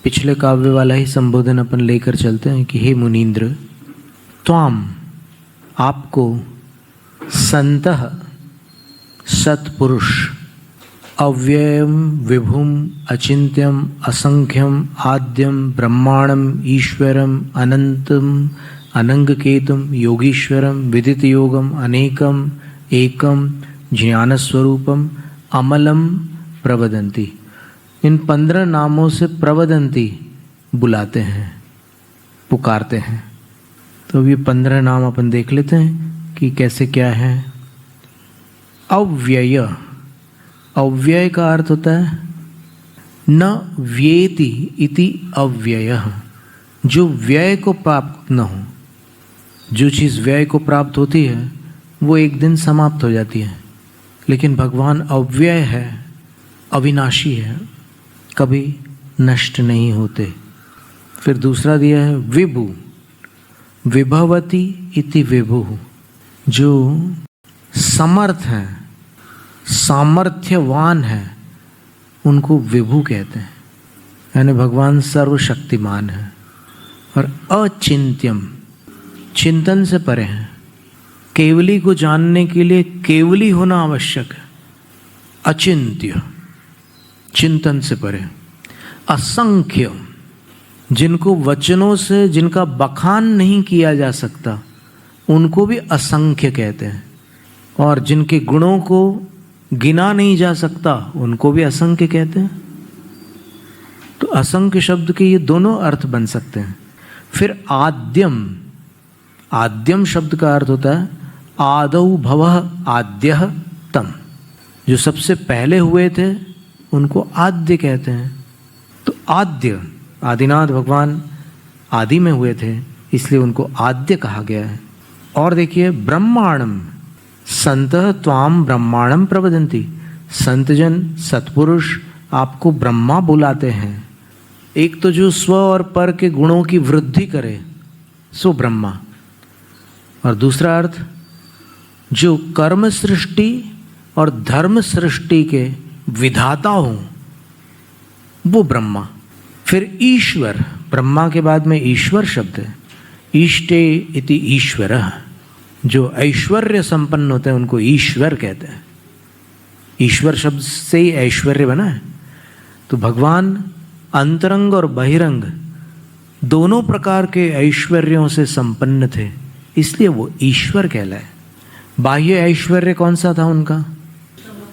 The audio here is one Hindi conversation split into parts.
पिछले काव्य वाला ही संबोधन अपन लेकर चलते हैं कि हे मुनीन्द्र, त्वाम आपको संतः सत्पुरुष अव्ययम विभुम अचिंत्यम असंख्यम आद्यम ब्रह्मांडम ईश्वरम अनंतम अनंगकेतुम योगीश्वरम विदित योगम अनेकम एकम ज्ञानस्वरूपम अमलम प्रवदन्ति। इन 15 नामों से प्रवदन्ति बुलाते हैं, पुकारते हैं। तो ये 15 नाम अपन देख लेते हैं कि कैसे क्या है। अव्यय, अव्यय का अर्थ होता है न व्येति इति अव्यय, जो व्यय को प्राप्त न हो। जो चीज़ व्यय को प्राप्त होती है वो एक दिन समाप्त हो जाती है, लेकिन भगवान अव्यय है, अविनाशी है, कभी नष्ट नहीं होते। फिर दूसरा दिया है विभु, विभवती इति विभु, जो समर्थ हैं, सामर्थ्यवान है, उनको विभु कहते हैं, यानी भगवान सर्वशक्तिमान है। और अचिंत्यम, चिंतन से परे हैं, केवली को जानने के लिए केवली होना आवश्यक है। अचिंत्य, चिंतन से परे। असंख्य, जिनको वचनों से जिनका बखान नहीं किया जा सकता उनको भी असंख्य कहते हैं, और जिनके गुणों को गिना नहीं जा सकता उनको भी असंख्य कहते हैं। तो असंख्य शब्द के ये दोनों अर्थ बन सकते हैं। फिर आद्यम, आद्यम शब्द का अर्थ होता है आदौ भवः आद्यः तम, जो सबसे पहले हुए थे उनको आद्य कहते हैं। तो आद्य, आदिनाथ भगवान आदि में हुए थे इसलिए उनको आद्य कहा गया है। और देखिए ब्रह्मांडम, संतः त्वाम ब्रह्मांडम प्रवदन्ति, संतजन सत्पुरुष आपको ब्रह्मा बुलाते हैं। एक तो जो स्व और पर के गुणों की वृद्धि करे सो ब्रह्मा, और दूसरा अर्थ जो कर्म सृष्टि और धर्म सृष्टि के विधाता हों वो ब्रह्मा। फिर ईश्वर, ब्रह्मा के बाद में ईश्वर शब्द है। ईष्टे इति ईश्वरः, जो ऐश्वर्य संपन्न होते हैं उनको ईश्वर कहते हैं। ईश्वर शब्द से ही ऐश्वर्य बना है। तो भगवान अंतरंग और बहिरंग दोनों प्रकार के ऐश्वर्यों से संपन्न थे, इसलिए वो ईश्वर कहलाए। बाह्य ऐश्वर्य कौन सा था उनका?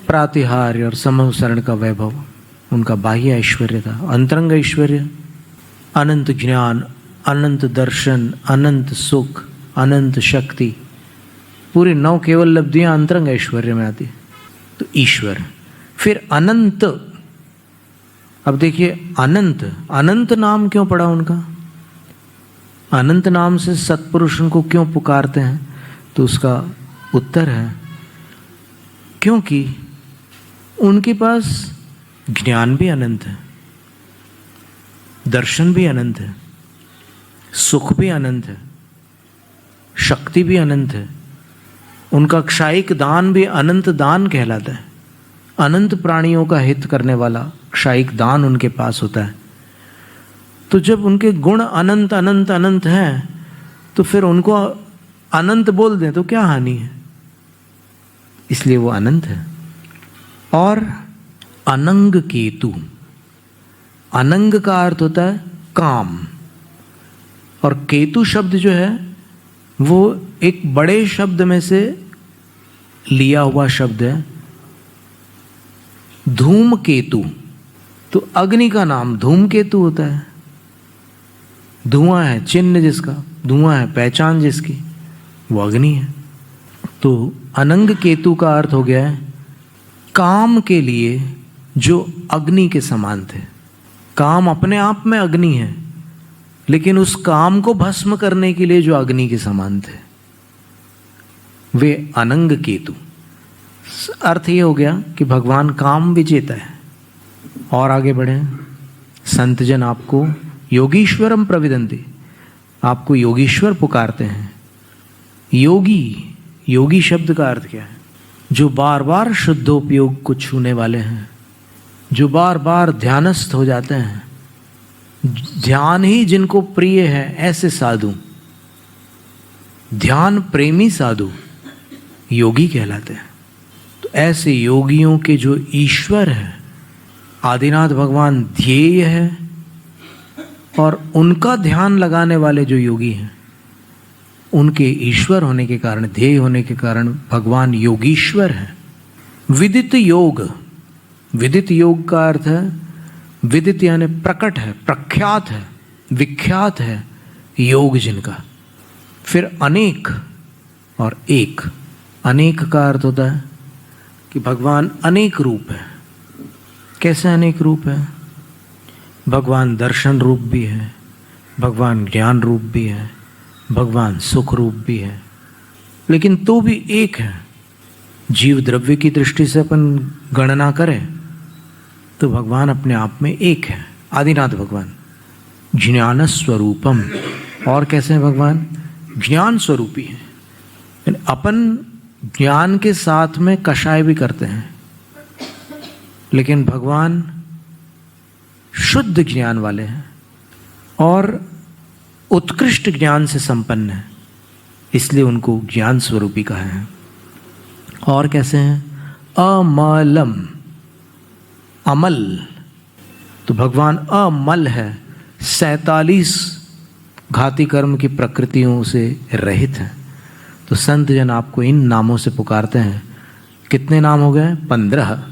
प्रातिहार्य और समनुसरण का वैभव उनका बाह्य ऐश्वर्य था। अंतरंग ऐश्वर्य अनंत ज्ञान, अनंत दर्शन, अनंत सुख, अनंत शक्ति, पूरी 9 केवल लब्धियां अंतरंग ऐश्वर्य में आती। तो ईश्वर। फिर अनंत, अब देखिए अनंत, अनंत नाम क्यों पड़ा उनका? अनंत नाम से सत्पुरुष उनको क्यों पुकारते हैं? तो उसका उत्तर है क्योंकि उनके पास ज्ञान भी अनंत है, दर्शन भी अनंत है, सुख भी अनंत है, शक्ति भी अनंत है। उनका क्षायिक दान भी अनंत दान कहलाता है। अनंत प्राणियों का हित करने वाला क्षायिक दान उनके पास होता है। तो जब उनके गुण अनंत अनंत अनंत हैं तो फिर उनको अनंत बोल दें तो क्या हानि है? इसलिए वो अनंत है। और अनंग केतु, अनंग का अर्थ होता है काम, और केतु शब्द जो है वो एक बड़े शब्द में से लिया हुआ शब्द है, धूम केतु। तो अग्नि का नाम धूम केतु होता है। धुआं है चिन्ह जिसका, धुआं है पहचान जिसकी, वो अग्नि है। तो अनंग केतु का अर्थ हो गया है काम के लिए जो अग्नि के समान थे। काम अपने आप में अग्नि है, लेकिन उस काम को भस्म करने के लिए जो अग्नि के समान थे वे अनंग केतु। अर्थ ये हो गया कि भगवान काम विजेता है। और आगे बढ़े, संतजन आपको योगीश्वरम प्रविदन्ति, आपको योगीश्वर पुकारते हैं। योगी, योगी शब्द का अर्थ क्या है? जो बार बार शुद्धोपयोग को छूने वाले हैं, जो बार बार ध्यानस्थ हो जाते हैं, ध्यान ही जिनको प्रिय है ऐसे साधु, ध्यान प्रेमी साधु योगी कहलाते हैं। तो ऐसे योगियों के जो ईश्वर है आदिनाथ भगवान ध्येय है, और उनका ध्यान लगाने वाले जो योगी हैं उनके ईश्वर होने के कारण, ध्येय होने के कारण भगवान योगीश्वर है। विदित योग, विदित योग का अर्थ है, विदित यानी प्रकट है, प्रख्यात है, विख्यात है योग जिनका। फिर अनेक और एक, अनेक का अर्थ होता है कि भगवान अनेक रूप है। कैसे अनेक रूप है? भगवान दर्शन रूप भी है, भगवान ज्ञान रूप भी है, भगवान सुख रूप भी है, लेकिन तो भी एक है। जीव द्रव्य की दृष्टि से अपन गणना करें तो भगवान अपने आप में एक है, आदिनाथ भगवान। ज्ञान स्वरूपम, और कैसे हैं भगवान? ज्ञान स्वरूपी है। अपन ज्ञान के साथ में कषाय भी करते हैं, लेकिन भगवान शुद्ध ज्ञान वाले हैं और उत्कृष्ट ज्ञान से संपन्न है, इसलिए उनको ज्ञान स्वरूपी कहा है। और कैसे हैं? अमलम, अमल, तो भगवान अमल है, 47 घाती कर्म की प्रकृतियों से रहित है। तो संत जन आपको इन नामों से पुकारते हैं। कितने नाम हो गए? 15।